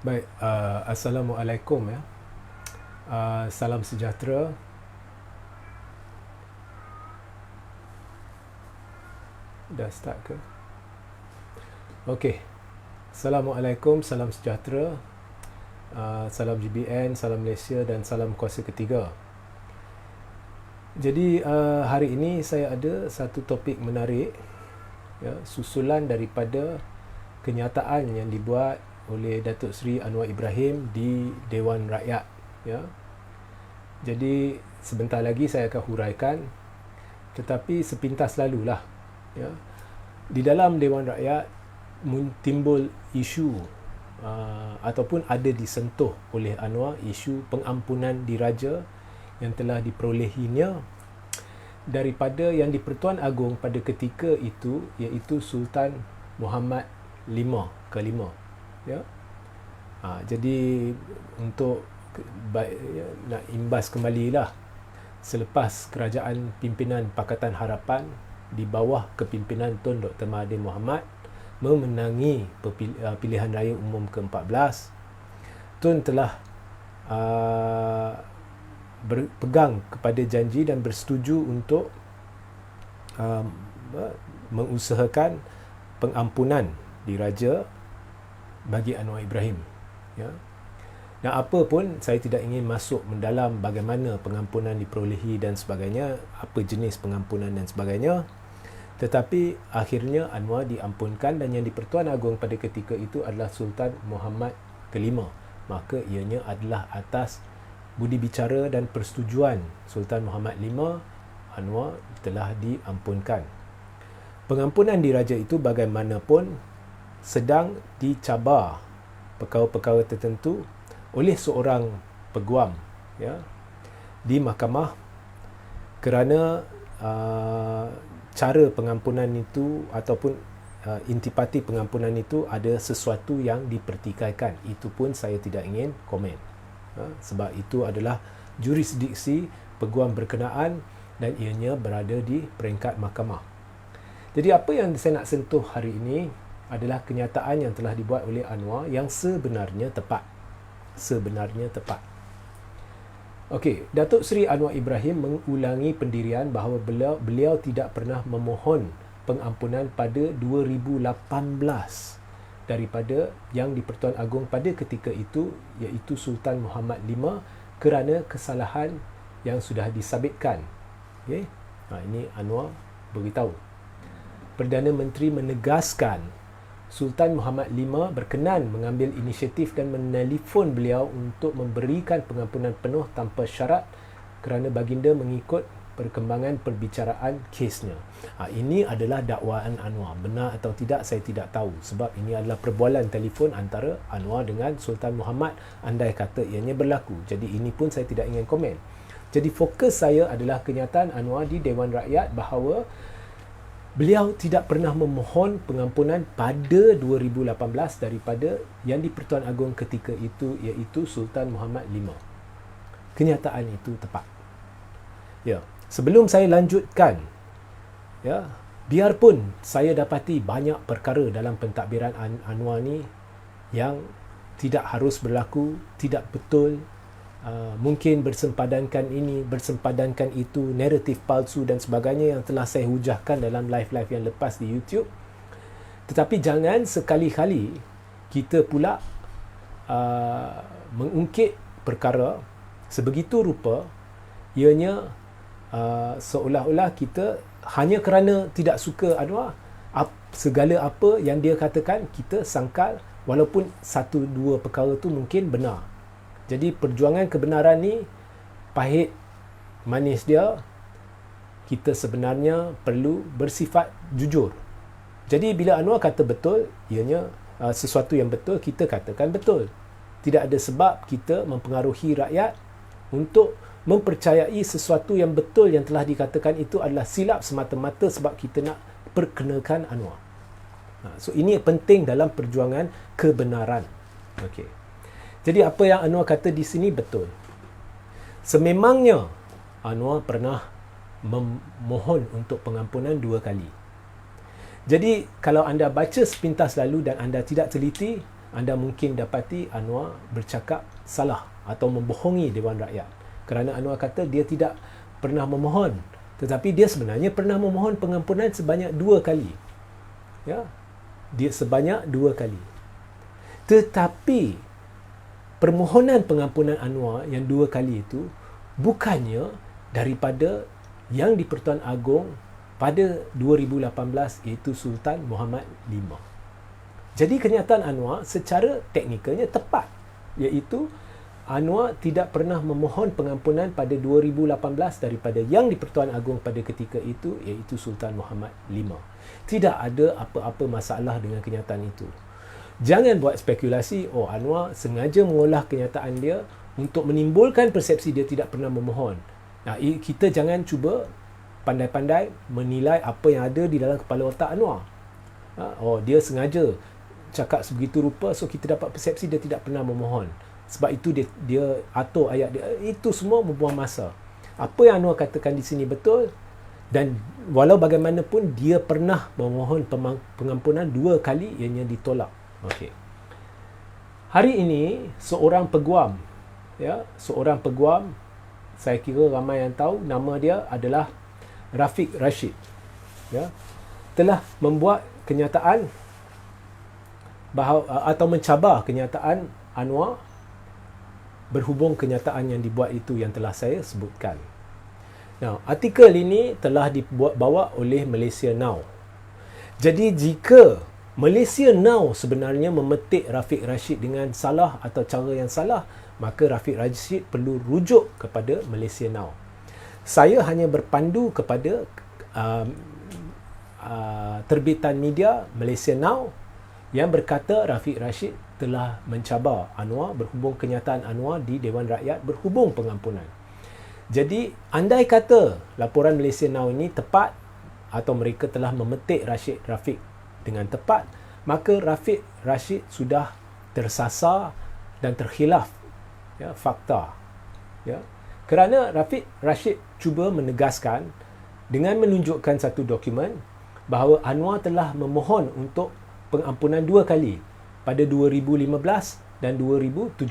Baik, Assalamualaikum ya. Salam sejahtera. Dah start ke? Okey. Assalamualaikum, salam sejahtera. Salam GBN, salam Malaysia dan salam kuasa ketiga. Jadi hari ini saya ada satu topik menarik ya, susulan daripada kenyataan yang dibuat oleh Datuk Seri Anwar Ibrahim di Dewan Rakyat ya. Jadi sebentar lagi saya akan huraikan, tetapi sepintas lalulah ya. Di dalam Dewan Rakyat timbul isu ataupun ada disentuh oleh Anwar isu pengampunan diraja yang telah diperolehinya daripada Yang di-Pertuan Agong pada ketika itu, iaitu Sultan Muhammad V ke-5 ya. Jadi untuk nak imbas kembalilah, selepas kerajaan pimpinan Pakatan Harapan di bawah kepimpinan Tun Dr. Mahathir Mohamad memenangi pilihan raya umum ke-14, Tun telah berpegang kepada janji dan bersetuju untuk mengusahakan pengampunan diraja bagi Anwar Ibrahim ya. Dan apa pun, saya tidak ingin masuk mendalam bagaimana pengampunan diperolehi dan sebagainya, apa jenis pengampunan dan sebagainya, tetapi akhirnya Anwar diampunkan dan Yang di-Pertuan Agong pada ketika itu adalah Sultan Muhammad ke-5. Maka ianya adalah atas budi bicara dan persetujuan Sultan Muhammad V, Anwar telah diampunkan. Pengampunan diraja itu bagaimanapun sedang dicabar perkara-perkara tertentu oleh seorang peguam ya, di mahkamah kerana cara pengampunan itu ataupun intipati pengampunan itu ada sesuatu yang dipertikaikan. Itu pun saya tidak ingin komen sebab itu adalah jurisdiksi peguam berkenaan dan ianya berada di peringkat mahkamah. Jadi apa yang saya nak sentuh hari ini adalah kenyataan yang telah dibuat oleh Anwar yang sebenarnya tepat. Okey, Datuk Seri Anwar Ibrahim mengulangi pendirian bahawa beliau tidak pernah memohon pengampunan pada 2018 daripada Yang di-Pertuan Agong pada ketika itu, iaitu Sultan Muhammad V, kerana kesalahan yang sudah disabitkan. Okay? Ini Anwar beritahu. Perdana Menteri menegaskan Sultan Muhammad V berkenan mengambil inisiatif dan menelefon beliau untuk memberikan pengampunan penuh tanpa syarat kerana baginda mengikut perkembangan perbicaraan kesnya. Ini adalah dakwaan Anwar. Benar atau tidak saya tidak tahu, sebab ini adalah perbualan telefon antara Anwar dengan Sultan Muhammad, andai kata ianya berlaku. Jadi ini pun saya tidak ingin komen. Jadi fokus saya adalah kenyataan Anwar di Dewan Rakyat bahawa beliau tidak pernah memohon pengampunan pada 2018 daripada Yang di-Pertuan Agong ketika itu, iaitu Sultan Muhammad V. Kenyataan itu tepat. Ya, sebelum saya lanjutkan, ya, biarpun saya dapati banyak perkara dalam pentadbiran Anwar ni yang tidak harus berlaku, tidak betul, mungkin bersempadankan ini, bersempadankan itu, naratif palsu dan sebagainya yang telah saya hujahkan dalam live-live yang lepas di YouTube. Tetapi jangan sekali-kali kita pula mengungkit perkara sebegitu rupa, ianya seolah-olah kita hanya kerana tidak suka Anwar, segala apa yang dia katakan kita sangkal, walaupun satu dua perkara tu mungkin benar. Jadi perjuangan kebenaran ni, pahit manis dia, kita sebenarnya perlu bersifat jujur. Jadi bila Anwar kata betul, ianya sesuatu yang betul, kita katakan betul. Tidak ada sebab kita mempengaruhi rakyat untuk mempercayai sesuatu yang betul yang telah dikatakan itu adalah silap semata-mata sebab kita nak perkenakan Anwar. So ini penting dalam perjuangan kebenaran. Okey. Jadi apa yang Anwar kata di sini betul. Sememangnya Anwar pernah memohon untuk pengampunan 2 kali. Jadi kalau anda baca sepintas lalu dan anda tidak teliti, anda mungkin dapati Anwar bercakap salah atau membohongi Dewan Rakyat, kerana Anwar kata dia tidak pernah memohon, tetapi dia sebenarnya pernah memohon pengampunan sebanyak 2 kali. Ya, dia sebanyak 2 kali. Tetapi permohonan pengampunan Anwar yang 2 kali itu bukannya daripada yang di-Pertuan Agong pada 2018, iaitu Sultan Muhammad V. Jadi kenyataan Anwar secara teknikalnya tepat, iaitu Anwar tidak pernah memohon pengampunan pada 2018 daripada yang di-Pertuan Agong pada ketika itu, iaitu Sultan Muhammad V. Tidak ada apa-apa masalah dengan kenyataan itu. Jangan buat spekulasi, Anwar sengaja mengolah kenyataan dia untuk menimbulkan persepsi dia tidak pernah memohon. Nah, kita jangan cuba pandai-pandai menilai apa yang ada di dalam kepala otak Anwar. Dia sengaja cakap sebegitu rupa, so kita dapat persepsi dia tidak pernah memohon. Sebab itu dia atur ayat dia. Itu semua membuang masa. Apa yang Anwar katakan di sini betul, dan walau bagaimanapun dia pernah memohon pengampunan 2 kali yang ditolak. Okey. Hari ini seorang peguam, seorang peguam, saya kira ramai yang tahu nama dia adalah Rafiq Rashid, telah membuat kenyataan bahawa atau mencabar kenyataan Anwar berhubung kenyataan yang dibuat itu yang telah saya sebutkan. Now, artikel ini telah dibawa oleh Malaysia Now. Jadi jika Malaysia Now sebenarnya memetik Rafiq Rashid dengan salah atau cara yang salah, maka Rafiq Rashid perlu rujuk kepada Malaysia Now. Saya hanya berpandu kepada terbitan media Malaysia Now yang berkata Rafiq Rashid telah mencabar Anwar berhubung kenyataan Anwar di Dewan Rakyat berhubung pengampunan. Jadi, andai kata laporan Malaysia Now ini tepat atau mereka telah memetik Rafiq dengan tepat, maka Rafiq Rashid sudah tersasar dan terkhilaf fakta. Kerana Rafiq Rashid cuba menegaskan dengan menunjukkan satu dokumen bahawa Anwar telah memohon untuk pengampunan 2 kali pada 2015 dan 2017.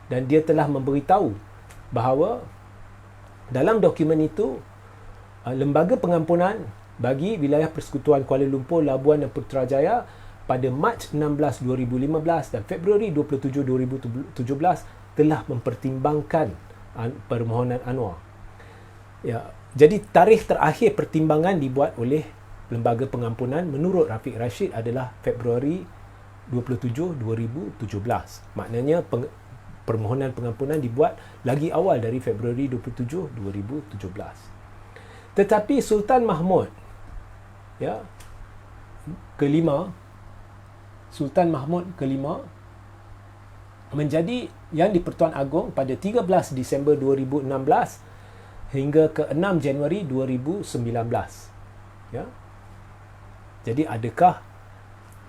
Dan dia telah memberitahu bahawa dalam dokumen itu lembaga pengampunan bagi wilayah Persekutuan Kuala Lumpur, Labuan dan Putrajaya pada Mac 16, 2015 dan Februari 27, 2017 telah mempertimbangkan permohonan Anwar. Jadi tarikh terakhir pertimbangan dibuat oleh lembaga pengampunan menurut Rafiq Rashid adalah Februari 27, 2017. Maknanya permohonan pengampunan dibuat lagi awal dari Februari 27, 2017. Tetapi Sultan Mahmud Sultan Mahmud kelima menjadi yang di-Pertuan Agong pada 13 Disember 2016 hingga ke 6 Januari 2019. Jadi adakah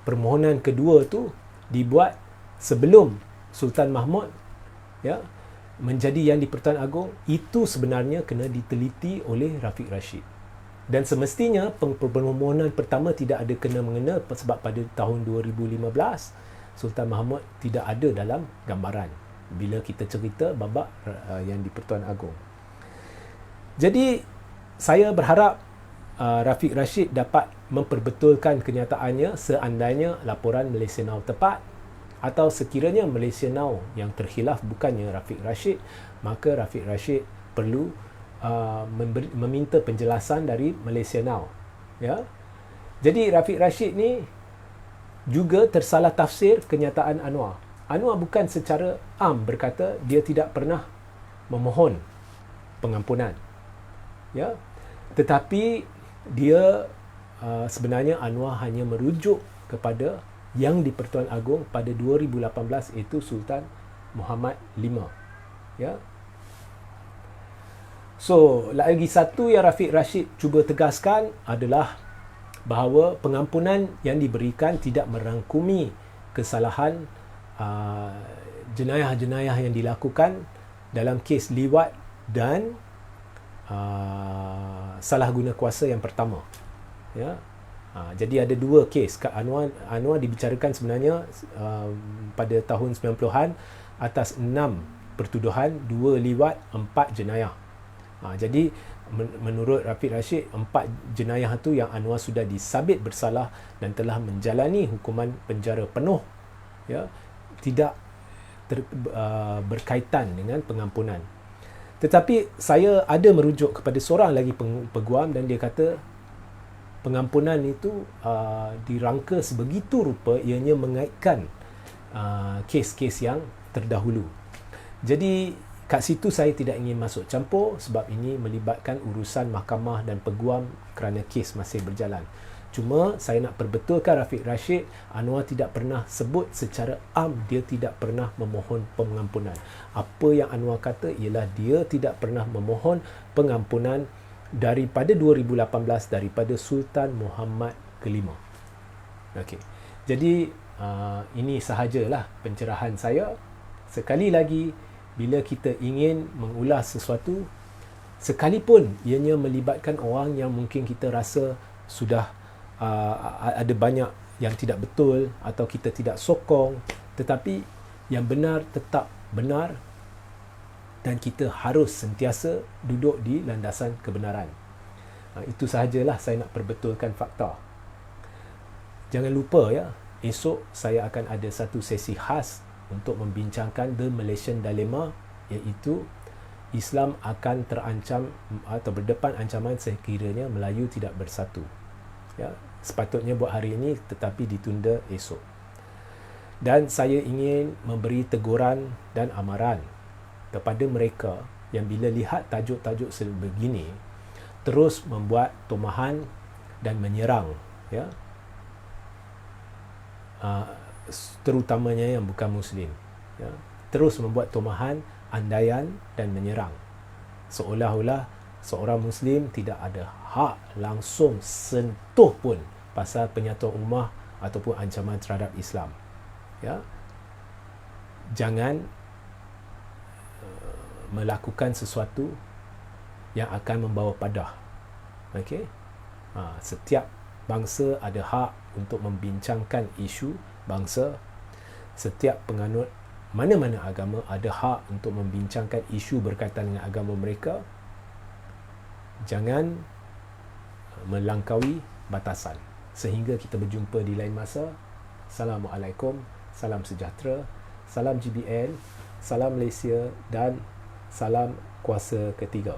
permohonan kedua tu dibuat sebelum Sultan Mahmud menjadi yang di-Pertuan Agong? Itu sebenarnya kena diteliti oleh Rafiq Rashid. Dan semestinya permohonan pertama tidak ada kena-mengena sebab pada tahun 2015 Sultan Mahmud tidak ada dalam gambaran bila kita cerita babak yang di-Pertuan Agong. Jadi saya berharap Rafiq Rashid dapat memperbetulkan kenyataannya seandainya laporan Malaysia Now tepat, atau sekiranya Malaysia Now yang terkhilaf bukannya Rafiq Rashid, maka Rafiq Rashid perlu meminta penjelasan dari Malaysia Now. Jadi Rafiq Rashid ni juga tersalah tafsir kenyataan Anwar. Anwar bukan secara am berkata dia tidak pernah memohon pengampunan. Tetapi dia sebenarnya Anwar hanya merujuk kepada yang di-Pertuan Agong pada 2018 iaitu Sultan Muhammad V. So, lagi satu yang Rafiq Rashid cuba tegaskan adalah bahawa pengampunan yang diberikan tidak merangkumi kesalahan jenayah-jenayah yang dilakukan dalam kes liwat dan salah guna kuasa yang pertama. Jadi ada dua kes. Anwar dibicarakan sebenarnya pada tahun 90-an atas 6 pertuduhan, 2 liwat, 4 jenayah. Jadi menurut Rafiq Rashid, 4 jenayah tu yang Anwar sudah disabit bersalah dan telah menjalani hukuman penjara penuh, ya, tidak berkaitan dengan pengampunan. Tetapi saya ada merujuk kepada seorang lagi peguam dan dia kata pengampunan itu dirangka sebegitu rupa ianya mengaitkan kes-kes yang terdahulu. Jadi kat situ saya tidak ingin masuk campur sebab ini melibatkan urusan mahkamah dan peguam kerana kes masih berjalan. Cuma saya nak perbetulkan Rafiq Rashid, Anwar tidak pernah sebut secara am dia tidak pernah memohon pengampunan. Apa yang Anwar kata ialah dia tidak pernah memohon pengampunan daripada 2018 daripada Sultan Muhammad ke-5. Okey. Jadi ini sahajalah pencerahan saya. Sekali lagi, bila kita ingin mengulas sesuatu, sekalipun ianya melibatkan orang yang mungkin kita rasa sudah ada banyak yang tidak betul atau kita tidak sokong, tetapi yang benar tetap benar dan kita harus sentiasa duduk di landasan kebenaran. Itu sahajalah saya nak perbetulkan fakta. Jangan lupa ya, esok saya akan ada satu sesi khas untuk membincangkan The Malaysian Dilemma, iaitu Islam akan terancam atau berdepan ancaman sekiranya Melayu tidak bersatu. Ya, sepatutnya buat hari ini tetapi ditunda esok. Dan saya ingin memberi teguran dan amaran kepada mereka yang bila lihat tajuk-tajuk sebegini terus membuat tomahan dan menyerang, ya, terutamanya yang bukan Muslim, ya, terus membuat tomahan, andaian dan menyerang, seolah-olah seorang Muslim tidak ada hak langsung sentuh pun pasal penyatuan ummah ataupun ancaman terhadap Islam. Ya, jangan melakukan sesuatu yang akan membawa padah. Okey, setiap bangsa ada hak untuk membincangkan isu bangsa. Setiap penganut mana-mana agama ada hak untuk membincangkan isu berkaitan dengan agama mereka. Jangan melangkaui batasan. Sehingga kita berjumpa di lain masa. Assalamualaikum, salam sejahtera, salam GBN, salam Malaysia dan salam kuasa ketiga.